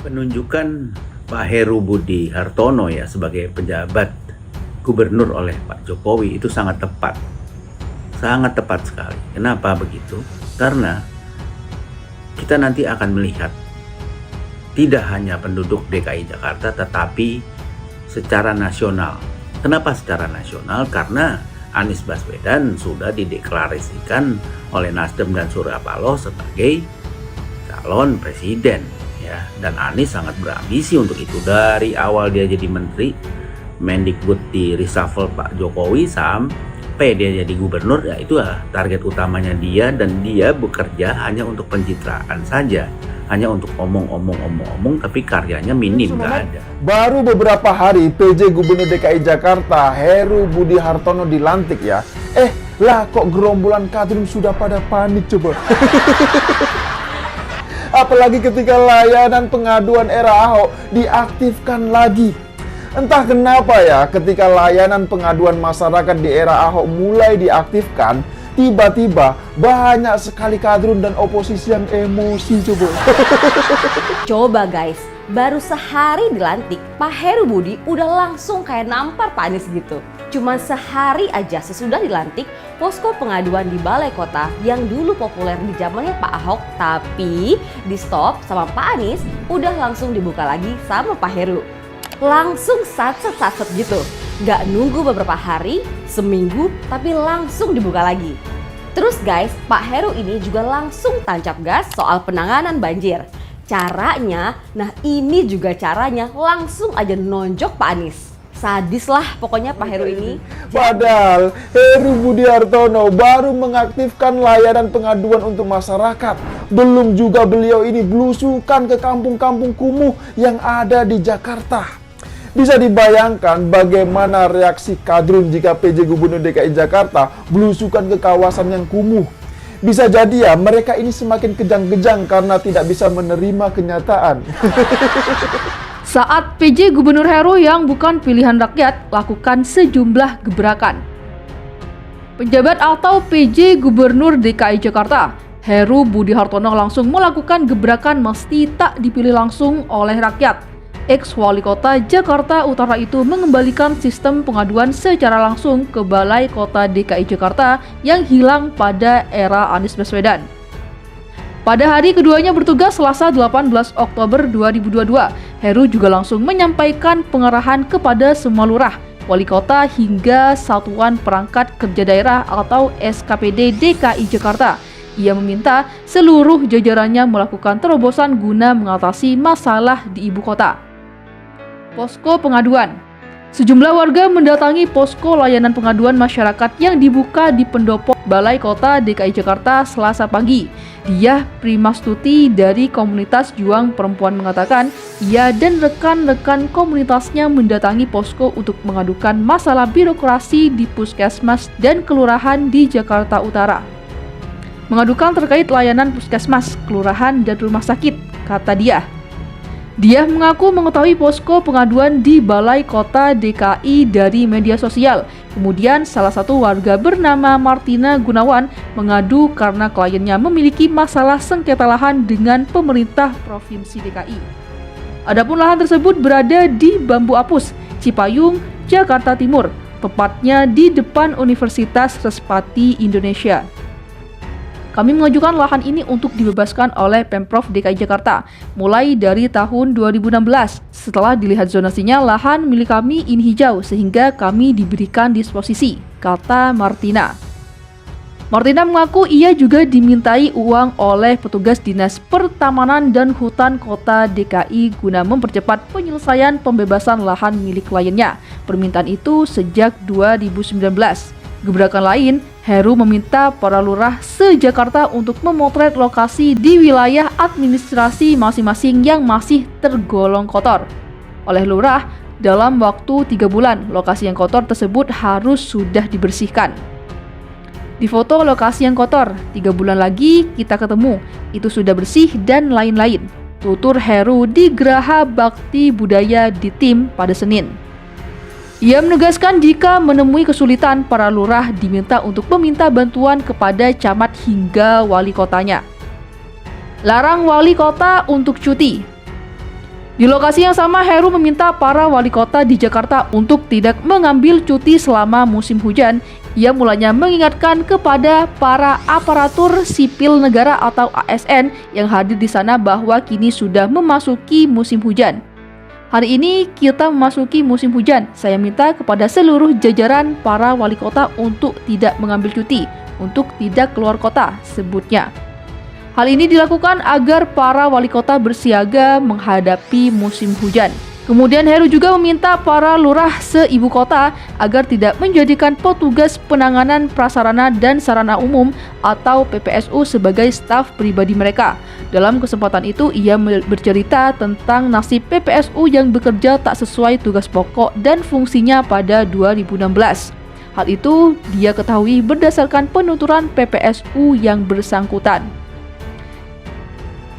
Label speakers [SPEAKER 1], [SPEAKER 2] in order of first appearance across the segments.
[SPEAKER 1] Penunjukan Pak Heru Budi Hartono ya sebagai penjabat gubernur oleh Pak Jokowi itu sangat tepat. Sangat tepat sekali. Kenapa begitu? Karena kita nanti akan melihat tidak hanya penduduk DKI Jakarta tetapi secara nasional. Kenapa secara nasional? Karena Anies Baswedan sudah dideklarasikan oleh Nasdem dan Surya Paloh sebagai calon presiden ya, dan Anies sangat berambisi untuk itu. Dari awal dia jadi menteri, Mendikbud di reshuffle Pak Jokowi sampai dia jadi gubernur, ya itu target utamanya dia, dan dia bekerja hanya untuk pencitraan saja, hanya untuk omong, tapi karyanya minim, nggak ada.
[SPEAKER 2] Baru beberapa hari PJ Gubernur DKI Jakarta Heru Budi Hartono dilantik ya. Lah kok gerombolan kadrun sudah pada panik coba. Apalagi ketika layanan pengaduan era Ahok diaktifkan lagi. Entah kenapa ya, ketika layanan pengaduan masyarakat di era Ahok mulai diaktifkan, tiba-tiba banyak sekali kadrun dan oposisi yang emosi coba.
[SPEAKER 3] Coba guys, baru sehari dilantik, Pak Heru Budi udah langsung kayak nampar Pak Anies gitu. Cuma sehari aja sesudah dilantik, posko pengaduan di Balai Kota yang dulu populer di zamannya Pak Ahok tapi di stop sama Pak Anies, udah langsung dibuka lagi sama Pak Heru. Langsung satset gitu, gak nunggu beberapa hari, seminggu, tapi langsung dibuka lagi. Terus guys, Pak Heru ini juga langsung tancap gas soal penanganan banjir. Caranya, nah ini juga caranya, langsung aja nonjok Pak Anies. Sadis lah pokoknya Pak Heru ini.
[SPEAKER 2] Padahal Heru Budi Hartono baru mengaktifkan layanan pengaduan untuk masyarakat. Belum juga beliau ini belusukan ke kampung-kampung kumuh yang ada di Jakarta. Bisa dibayangkan bagaimana reaksi kadrun jika PJ Gubernur DKI Jakarta belusukan ke kawasan yang kumuh. Bisa jadi ya mereka ini semakin kejang-kejang karena tidak bisa menerima kenyataan.
[SPEAKER 4] Saat PJ Gubernur Heru yang bukan pilihan rakyat lakukan sejumlah gebrakan. Penjabat atau PJ Gubernur DKI Jakarta, Heru Budi Hartono langsung melakukan gebrakan mesti tak dipilih langsung oleh rakyat. Ex-Wali Kota Jakarta Utara itu mengembalikan sistem pengaduan secara langsung ke Balai Kota DKI Jakarta yang hilang pada era Anies Baswedan. Pada hari keduanya bertugas Selasa 18 Oktober 2022, Heru juga langsung menyampaikan pengarahan kepada semua lurah, wali kota hingga Satuan Perangkat Kerja Daerah atau SKPD DKI Jakarta. Ia meminta seluruh jajarannya melakukan terobosan guna mengatasi masalah di ibu kota. Posko pengaduan. Sejumlah warga mendatangi posko layanan pengaduan masyarakat yang dibuka di pendopo Balai Kota DKI Jakarta Selasa pagi. Diah Primastuti dari komunitas Juang Perempuan mengatakan, ia dan rekan-rekan komunitasnya mendatangi posko untuk mengadukan masalah birokrasi di puskesmas dan kelurahan di Jakarta Utara. Mengadukan terkait layanan puskesmas, kelurahan, dan rumah sakit, kata Diah. Dia mengaku mengetahui posko pengaduan di Balai Kota DKI dari media sosial. Kemudian salah satu warga bernama Martina Gunawan mengadu karena kliennya memiliki masalah sengketa lahan dengan pemerintah Provinsi DKI. Adapun lahan tersebut berada di Bambu Apus, Cipayung, Jakarta Timur, tepatnya di depan Universitas Respati Indonesia. Kami mengajukan lahan ini untuk dibebaskan oleh Pemprov DKI Jakarta mulai dari tahun 2016. Setelah dilihat zonasinya, lahan milik kami ini hijau sehingga kami diberikan disposisi, kata Martina. Martina mengaku ia juga dimintai uang oleh petugas Dinas Pertamanan dan Hutan Kota DKI guna mempercepat penyelesaian pembebasan lahan milik kliennya. Permintaan itu sejak 2019. Gebrakan lain, Heru meminta para lurah se-Jakarta untuk memotret lokasi di wilayah administrasi masing-masing yang masih tergolong kotor. Oleh lurah, dalam waktu 3 bulan, lokasi yang kotor tersebut harus sudah dibersihkan. Di foto lokasi yang kotor, 3 bulan lagi kita ketemu, itu sudah bersih dan lain-lain. Tutur Heru di Geraha Bakti Budaya di Tim pada Senin. Ia menegaskan jika menemui kesulitan, para lurah diminta untuk meminta bantuan kepada camat hingga wali kotanya. Larang wali kota untuk cuti. Di lokasi yang sama, Heru meminta para wali kota di Jakarta untuk tidak mengambil cuti selama musim hujan. Ia mulanya mengingatkan kepada para aparatur sipil negara atau ASN yang hadir di sana bahwa kini sudah memasuki musim hujan. Hari ini kita memasuki musim hujan. Saya minta kepada seluruh jajaran para wali kota untuk tidak mengambil cuti, untuk tidak keluar kota, sebutnya. Hal ini dilakukan agar para wali kota bersiaga menghadapi musim hujan. Kemudian Heru juga meminta para lurah se-ibu kota agar tidak menjadikan petugas penanganan prasarana dan sarana umum atau PPSU sebagai staf pribadi mereka. Dalam kesempatan itu, ia bercerita tentang nasib PPSU yang bekerja tak sesuai tugas pokok dan fungsinya pada 2016. Hal itu dia ketahui berdasarkan penuturan PPSU yang bersangkutan.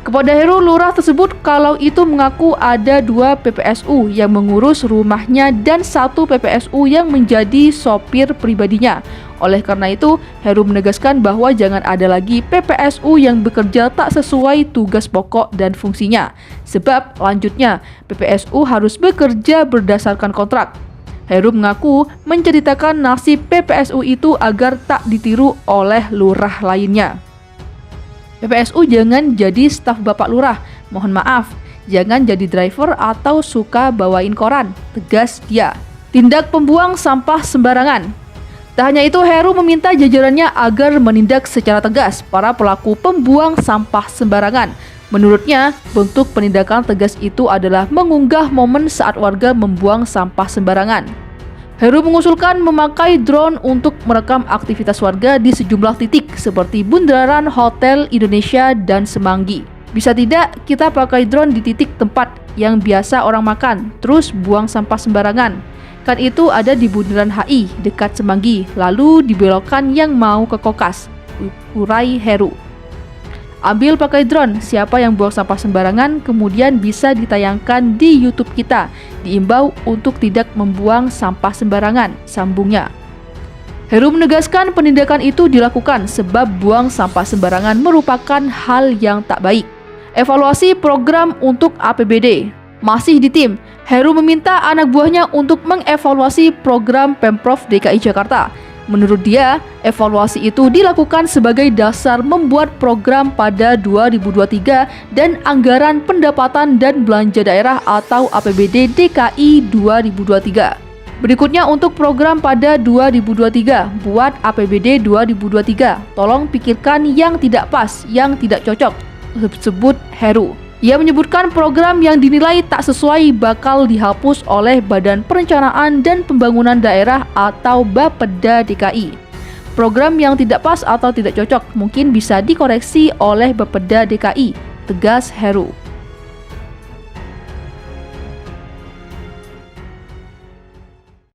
[SPEAKER 4] Kepada Heru, lurah tersebut kalau itu mengaku ada 2 PPSU yang mengurus rumahnya dan 1 PPSU yang menjadi sopir pribadinya. Oleh karena itu, Heru menegaskan bahwa jangan ada lagi PPSU yang bekerja tak sesuai tugas pokok dan fungsinya. Sebab lanjutnya, PPSU harus bekerja berdasarkan kontrak. Heru mengaku menceritakan nasib PPSU itu agar tak ditiru oleh lurah lainnya. PPSU jangan jadi staf Bapak Lurah, mohon maaf, jangan jadi driver atau suka bawain koran, tegas dia. Tindak pembuang sampah sembarangan. Tak hanya itu, Heru meminta jajarannya agar menindak secara tegas para pelaku pembuang sampah sembarangan. Menurutnya, bentuk penindakan tegas itu adalah mengunggah momen saat warga membuang sampah sembarangan. Heru mengusulkan memakai drone untuk merekam aktivitas warga di sejumlah titik seperti Bundaran Hotel Indonesia dan Semanggi. Bisa tidak kita pakai drone di titik tempat yang biasa orang makan, terus buang sampah sembarangan. Kan itu ada di Bundaran HI dekat Semanggi, lalu dibelokkan yang mau ke Kokas, urai Heru. Ambil pakai drone, siapa yang buang sampah sembarangan kemudian bisa ditayangkan di YouTube kita. Diimbau untuk tidak membuang sampah sembarangan, sambungnya. Heru menegaskan penindakan itu dilakukan sebab buang sampah sembarangan merupakan hal yang tak baik. Evaluasi program untuk APBD. Masih di tim, Heru meminta anak buahnya untuk mengevaluasi program Pemprov DKI Jakarta. Menurut dia, evaluasi itu dilakukan sebagai dasar membuat program pada 2023 dan anggaran pendapatan dan belanja daerah atau APBD DKI 2023. Berikutnya untuk program pada 2023, buat APBD 2023. Tolong pikirkan yang tidak pas, yang tidak cocok, sebut Heru. Ia menyebutkan program yang dinilai tak sesuai bakal dihapus oleh Badan Perencanaan dan Pembangunan Daerah atau Bapeda DKI. Program yang tidak pas atau tidak cocok mungkin bisa dikoreksi oleh Bapeda DKI, tegas Heru.